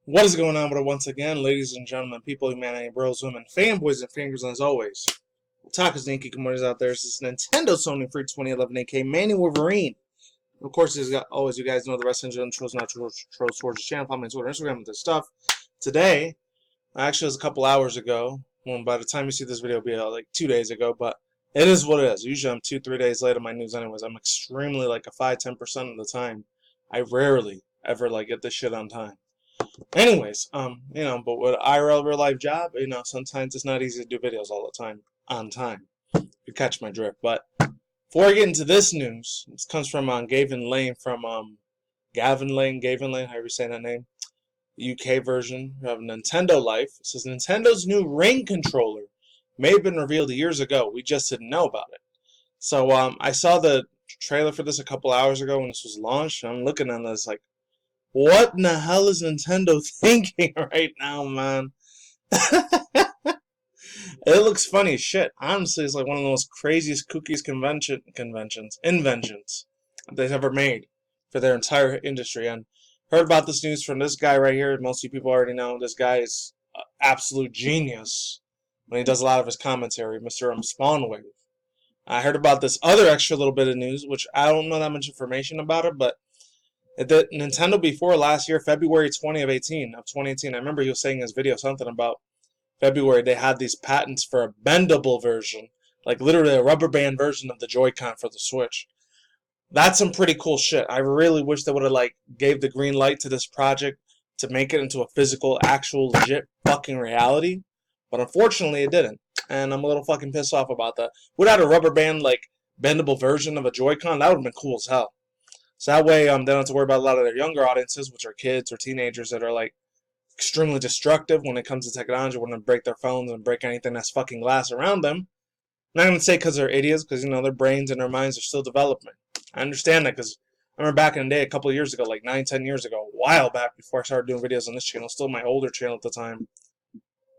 What is going on with it once again, ladies and gentlemen, people, humanity, bros, women, fanboys, and fangirls, and as always, Takas Yankee Commoders out there. This is Nintendo Sony Free 2011 AK Manny Wolverine. And of course, as always, you guys know the wrestling channel, Trolls Not Trolls Towards the channel, follow me on Twitter, Instagram, with this stuff. Today, actually, it was a couple hours ago. Well, by the time you see this video, it'll be like 2 days ago, but it is what it is. Usually, I'm 2-3 days late on my news, anyways. I'm extremely like a 5-10% of the time. I rarely ever get this shit on time. Anyways, but with IRL real life job, sometimes it's not easy to do videos all the time on time. You catch my drift. But before I get into this news, this comes from Gavin Lane from Gavin Lane, however you say that name, UK version of Nintendo Life. It says Nintendo's new ring controller may have been revealed years ago. We just didn't know about it. So I saw the trailer for this a couple hours ago when this was launched. I'm looking at this like, what in the hell is Nintendo thinking right now, man? It looks funny as shit. Honestly, it's like one of the most craziest inventions they've ever made for their entire industry. And heard about this news from this guy right here. Most of you people already know this guy is an absolute genius when he does a lot of his commentary, Mr. Spawnwave. I heard about this other extra little bit of news, which I don't know that much information about it, but that Nintendo before last year, February 2018, I remember he was saying in his video something about February they had these patents for a bendable version, like literally a rubber band version of the Joy-Con for the Switch. That's some pretty cool shit. I really wish they would have gave the green light to this project to make it into a physical, actual, legit fucking reality, but unfortunately it didn't, and I'm a little fucking pissed off about that. Without a rubber band bendable version of a Joy-Con, that would have been cool as hell. So that way, they don't have to worry about a lot of their younger audiences, which are kids or teenagers that are extremely destructive when it comes to technology, want to break their phones and break anything that's fucking glass around them. I'm not going to say because they're idiots, because their brains and their minds are still developing. I understand that because I remember back in the day, a couple of years ago, 9-10 years ago, a while back before I started doing videos on this channel, still my older channel at the time,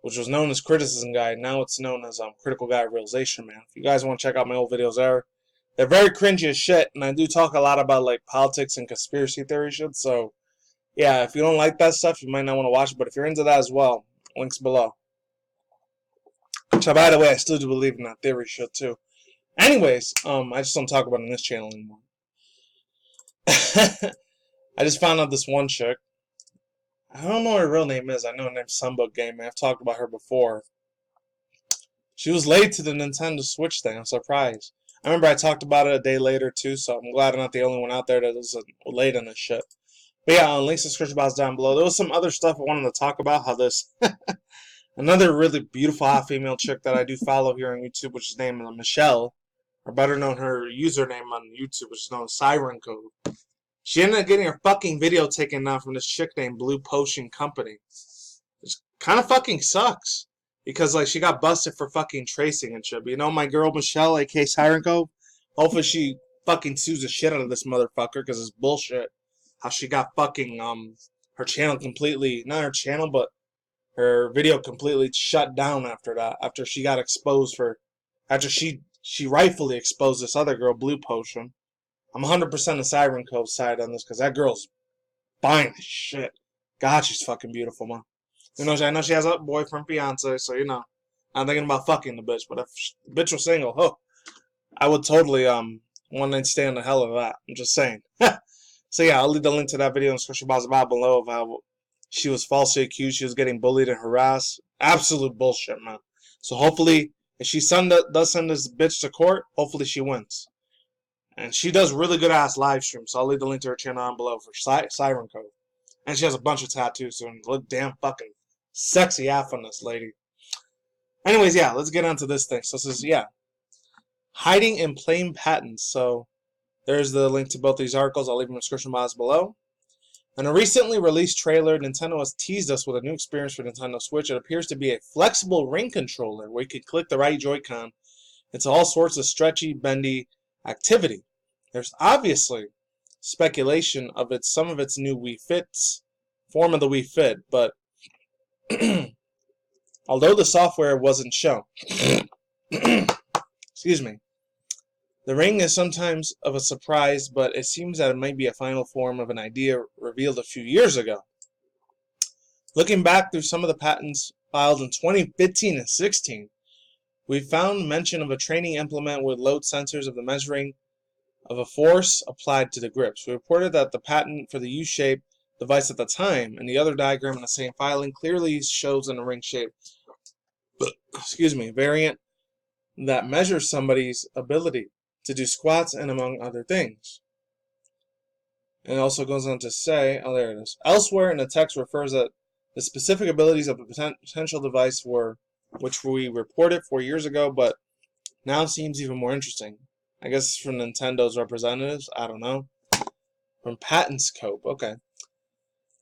which was known as Criticism Guide. Now it's known as Critical Guide Realization Man. If you guys want to check out my old videos there, they're very cringy as shit, and I do talk a lot about politics and conspiracy theory shit, so yeah, if you don't like that stuff, you might not want to watch it, but if you're into that as well, links below. So by the way, I still do believe in that theory shit too. Anyways, I just don't talk about it on this channel anymore. I just found out this one chick. I don't know what her real name is. I know her name's Sunbook Gaming. I've talked about her before. She was late to the Nintendo Switch thing. I'm surprised. I remember I talked about it a day later too, so I'm glad I'm not the only one out there that was late on this shit. But yeah, links in the description box down below. There was some other stuff I wanted to talk about. How this another really beautiful hot female chick that I do follow here on YouTube, which is named Michelle, or better known her username on YouTube, which is known as Siren Code. She ended up getting her fucking video taken down from this chick named Blue Potion Company. Which kind of fucking sucks. Because she got busted for fucking tracing and shit. But my girl Michelle, aka Siren Code, hopefully she fucking sues the shit out of this motherfucker because it's bullshit. How she got fucking her channel completely, not her channel, but her video completely shut down after that. After she got exposed after she rightfully exposed this other girl, Blue Potion. I'm 100% a Siren Code side on this because that girl's fine as shit. God, she's fucking beautiful, man. I know she has a boyfriend, fiance, so I'm thinking about fucking the bitch. But if the bitch was single, I would totally want to stand the hell of that. I'm just saying. So yeah, I'll leave the link to that video in the description box below of how she was falsely accused. She was getting bullied and harassed. Absolute bullshit, man. So hopefully, if she does send this bitch to court, hopefully she wins. And she does really good ass live streams. So I'll leave the link to her channel down below for Siren Code. And she has a bunch of tattoos, so look damn fucking sexy ass on this lady. Anyways, yeah, let's get on to this thing. So this is, hiding in plain patents. So there's the link to both these articles. I'll leave them in the description box below. In a recently released trailer, Nintendo has teased us with a new experience for Nintendo Switch. It appears to be a flexible ring controller where you can click the right Joy-Con into all sorts of stretchy, bendy activity. There's obviously speculation of some of its new Wii Fit's form of the Wii Fit, but although the software wasn't shown, excuse me, the ring is sometimes of a surprise, but it seems that it might be a final form of an idea revealed a few years ago. Looking back through some of the patents filed in 2015 and 16, we found mention of a training implement with load sensors of the measuring of a force applied to the grips. We reported that the patent for the U-shaped device at the time, and the other diagram in the same filing clearly shows in a ring-shaped variant that measures somebody's ability to do squats and among other things. And it also goes on to say, oh, there it is. Elsewhere in the text refers that the specific abilities of the potential device were, which we reported 4 years ago, but now seems even more interesting. I guess it's from Nintendo's representatives. I don't know. From Patent Scope. Okay.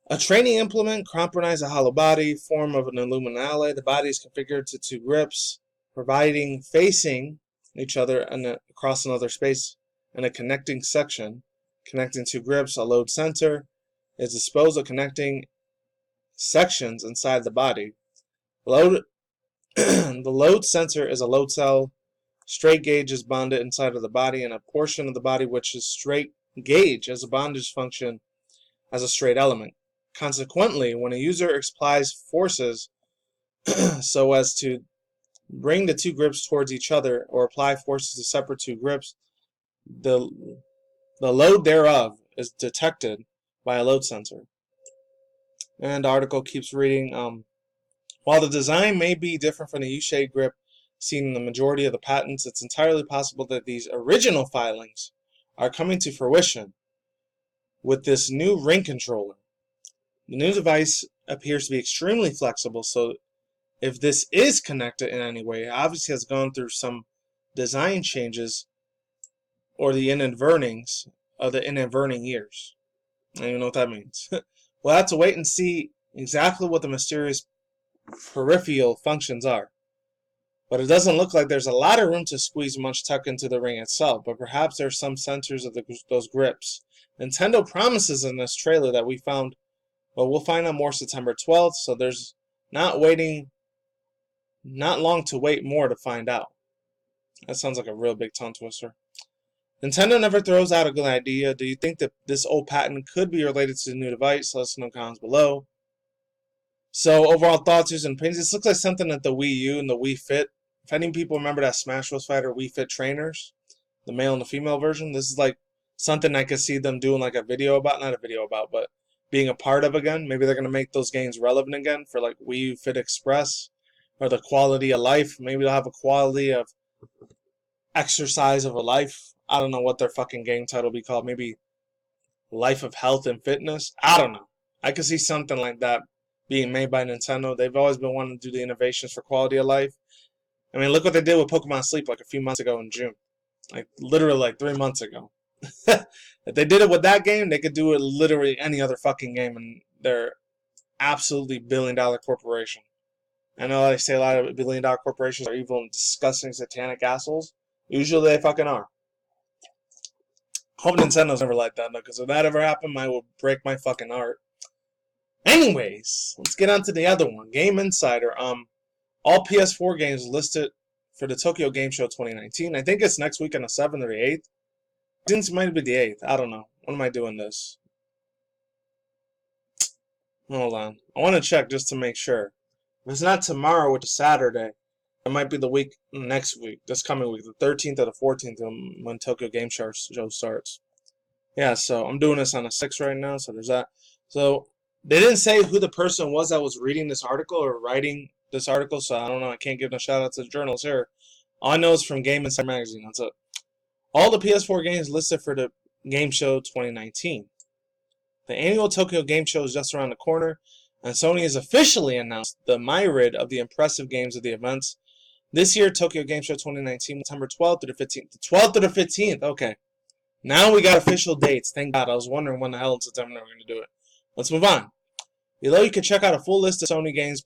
A training implement comprises a hollow body, form of an aluminum alloy. The body is configured to 2 grips, providing facing each other and across another space and a connecting section. Connecting 2 grips, a load sensor is disposed of connecting sections inside the body. The load sensor is a load cell. Straight gauge is bonded inside of the body, and a portion of the body which is straight gauge as a bondage function as a straight element. Consequently, when a user applies forces so as to bring the 2 grips towards each other or apply forces to separate 2 grips, the load thereof is detected by a load sensor. And the article keeps reading, while the design may be different from the U-shaped grip seen in the majority of the patents, it's entirely possible that these original filings are coming to fruition with this new ring controller. The new device appears to be extremely flexible, so if this is connected in any way, it obviously has gone through some design changes or the inadvertings of the inadverting years. I don't even know what that means. We'll have to wait and see exactly what the mysterious peripheral functions are. But it doesn't look like there's a lot of room to squeeze much tech into the ring itself, but perhaps there's some sensors of those grips. Nintendo promises in this trailer that we found, but we'll find out more September 12th, so there's not long to wait more to find out. That sounds like a real big tongue twister. Nintendo never throws out a good idea. Do you think that this old patent could be related to the new device? Let us know in the comments below. So, overall thoughts, views, and opinions. This looks like something that the Wii U and the Wii Fit. If any people remember that Smash Bros. Fighter Wii Fit trainers, the male and the female version, this is like something I could see them doing like a video about. Not a video about, but being a part of again. Maybe they're going to make those games relevant again for like Wii U Fit Express or the quality of life. Maybe they'll have a quality of exercise of a life. I don't know what their fucking game title will be called. Maybe Life of Health and Fitness. I don't know. I could see something like that being made by Nintendo. They've always been wanting to do the innovations for quality of life. I mean, look what they did with Pokemon Sleep like a few months ago in June. Like, literally like 3 months ago. If they did it with that game, they could do it literally any other fucking game, and they're absolutely billion-dollar corporation. I know I say a lot of billion-dollar corporations are evil and disgusting satanic assholes. Usually they fucking are. Hope Nintendo's never like that, though, because if that ever happened, I would break my fucking heart. Anyways, let's get on to the other one. Game Insider. All PS4 games listed for the TokyoGame Show 2019. I think it's next week on the 7th or the 8th. I think it might be the 8th. I don't know. When am I doing this? Hold on. I want to check just to make sure. If it's not tomorrow, which is Saturday, it might be the week next week, this coming week, the 13th or the 14th, when Tokyo Game Show starts. Yeah, so I'm doing this on the 6th right now, so there's that. So they didn't say who the person was that was reading this article or writing this article, so I don't know. I can't give no shout out to the journalists here. All I know is from Game Insider magazine. That's it. All the PS4 games listed for the Game Show 2019. The annual Tokyo Game Show is just around the corner, and Sony has officially announced the myriad of the impressive games of the events. This year, Tokyo Game Show 2019, September 12th to the 15th. The 12th to the 15th, okay. Now we got official dates. Thank God. I was wondering when the hell in September they were going to do it. Let's move on. Below, you can check out a full list of Sony games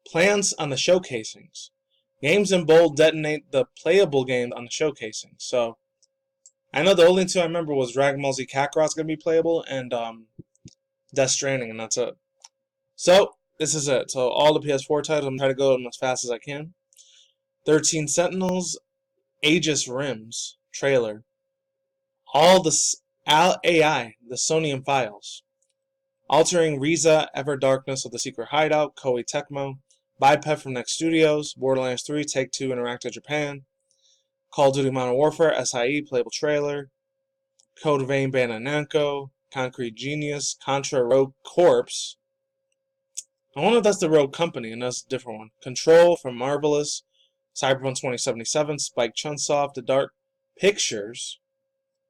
plans on the showcasings. Games in bold detonate the playable game on the showcasing. So, I know the only two I remember was Dragon Ball Z Kakarot's going to be playable and Death Stranding, and that's it. So, this is it. So, all the PS4 titles, I'm trying to go as fast as I can. 13 Sentinels, Aegis Rims trailer. All the AI, the Sony files. Altering Riza, Ever Darkness of the Secret Hideout, Koei Tecmo. Biped from Next Studios, Borderlands 3, Take-Two Interactive Japan. Call of Duty Modern Warfare, SIE, playable trailer. Code Vein, Bandai Namco. Concrete Genius, Contra Rogue Corps. I wonder if that's the Rogue Company, and that's a different one. Control from Marvelous, Cyberpunk 2077, Spike Chunsoft, The Dark Pictures,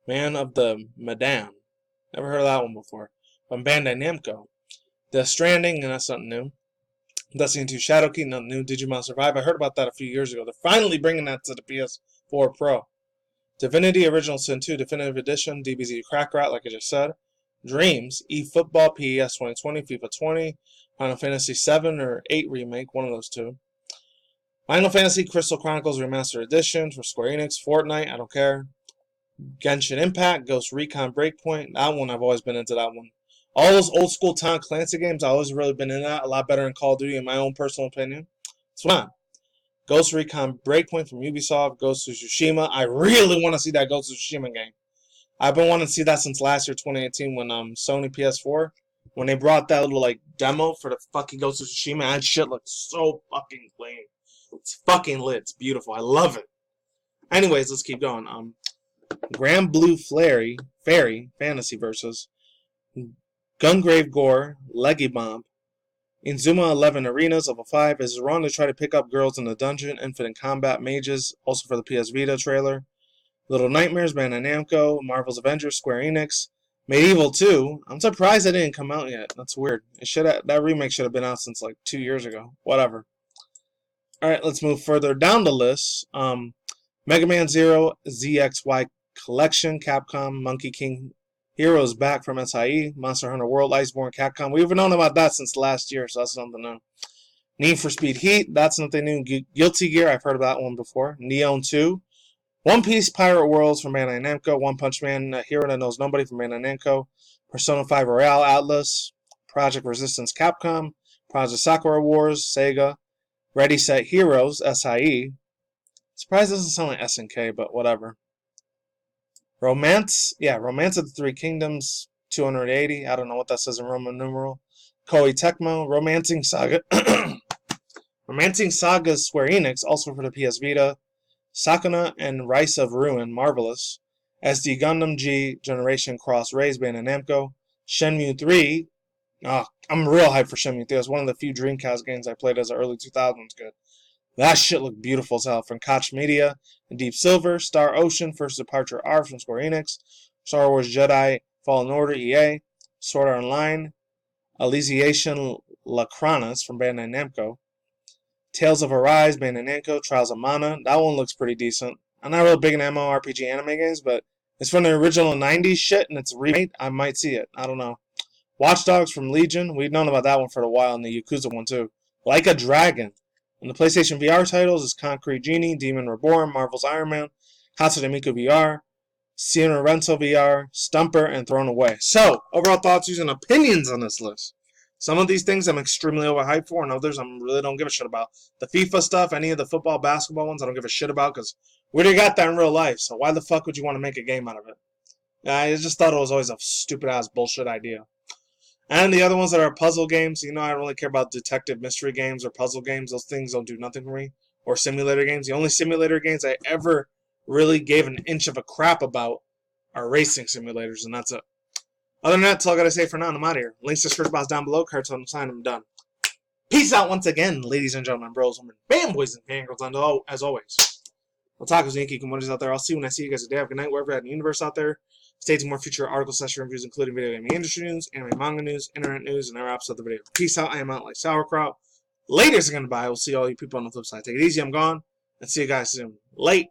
Man of the Madame. Never heard of that one before. From Bandai Namco. Death Stranding, and that's something new. Destiny 2 Shadowkey, nothing new. Digimon Survive, I heard about that a few years ago. They're finally bringing that to the PS4 Pro. Divinity Original Sin 2 Definitive Edition, DBZ Crack Rat, like I just said. Dreams, eFootball, PES 2020, FIFA 20, Final Fantasy 7 or 8 Remake, one of those two. Final Fantasy Crystal Chronicles Remastered Edition for Square Enix, Fortnite, I don't care. Genshin Impact, Ghost Recon Breakpoint, that one I've always been into that one. All those old school Tom Clancy games, I've always really been in that, a lot better than Call of Duty in my own personal opinion. It's fun. Ghost Recon Breakpoint from Ubisoft, Ghost of Tsushima, I really want to see that Ghost of Tsushima game. I've been wanting to see that since last year, 2018, when Sony PS4, when they brought that little like demo for the fucking Ghost of Tsushima, that shit looks so fucking clean. It's fucking lit. It's beautiful. I love it. Anyways, let's keep going. Grand Blue Fairy Fantasy Versus Gungrave Gore Leggy Bomb Inzuma 11 Arenas Level 5. Is it wrong to try to pick up girls in the dungeon? Infinite Combat Mages, also for the PS Vita trailer. Little Nightmares, Bandai Namco, Marvel's Avengers, Square Enix, Medieval 2. I'm surprised it didn't come out yet. That's weird. That remake should have been out since like 2 years ago. Whatever. Alright, let's move further down the list. Mega Man Zero, ZXY Collection, Capcom, Monkey King Heroes back from SIE, Monster Hunter World, Iceborne, Capcom. We've known about that since last year, so that's something new. Need for Speed Heat, that's nothing new. Guilty Gear, I've heard of that one before. Neon 2. One Piece Pirate Worlds from Bandai Namco, One Punch Man Hero That Knows Nobody from Bandai Namco, Persona 5 Royale Atlas, Project Resistance Capcom, Project Sakura Wars, Sega, Ready Set Heroes, SIE. Surprised it doesn't sound like SNK, but whatever. Romance of the Three Kingdoms, 280. I don't know what that says in Roman numeral. Koei Tecmo, Romancing Saga. Romancing Saga Square Enix, also for the PS Vita. Sakuna and Rise of Ruin, Marvelous. SD Gundam G, Generation Cross Rays, Bandai Namco. Shenmue 3. I'm real hyped for Shenmue 3. It's one of the few Dreamcast games I played as an early 2000s good. That shit looked beautiful as hell. From Koch Media and Deep Silver. Star Ocean, First Departure R from Square Enix. Star Wars Jedi Fallen Order, EA. Sword Art Online. Elysiation Lacronis from Bandai Namco. Tales of Arise, Bandai Namco, Trials of Mana. That one looks pretty decent. I'm not real big in MMORPG anime games, but it's from the original 90s shit, and it's remade. I might see it. I don't know. Watch Dogs from Legion. We've known about that one for a while, and the Yakuza one too. Like a Dragon. And the PlayStation VR titles is Concrete Genie, Demon Reborn, Marvel's Iron Man, Hatsune Miku VR, Sierra Rental VR, Stumper, and Thrown Away. So, overall thoughts, views, and opinions on this list. Some of these things I'm extremely overhyped for, and others I really don't give a shit about. The FIFA stuff, any of the football, basketball ones, I don't give a shit about, because we already got that in real life, so why the fuck would you want to make a game out of it? I just thought it was always a stupid-ass bullshit idea. And the other ones that are puzzle games, I don't really care about detective mystery games or puzzle games. Those things don't do nothing for me. Or simulator games. The only simulator games I ever really gave an inch of a crap about are racing simulators, and that's it. Other than that, that's all I gotta say for now. I'm out of here. Links to search box down below. Cards on the sign. I'm done. Peace out once again, ladies and gentlemen, bros, women, fanboys, and fangirls. As always, Otakus, Yankee, Komodos out there. I'll see you when I see you guys today. Have a good night, wherever you're at in the universe out there. Stay tuned for more future article session reviews, including video gaming industry news, anime manga news, internet news, and other apps of the video. Peace out. I am out like sauerkraut. Laters are gonna buy. We'll see all you people on the flip side. Take it easy. I'm gone. And see you guys soon. Late.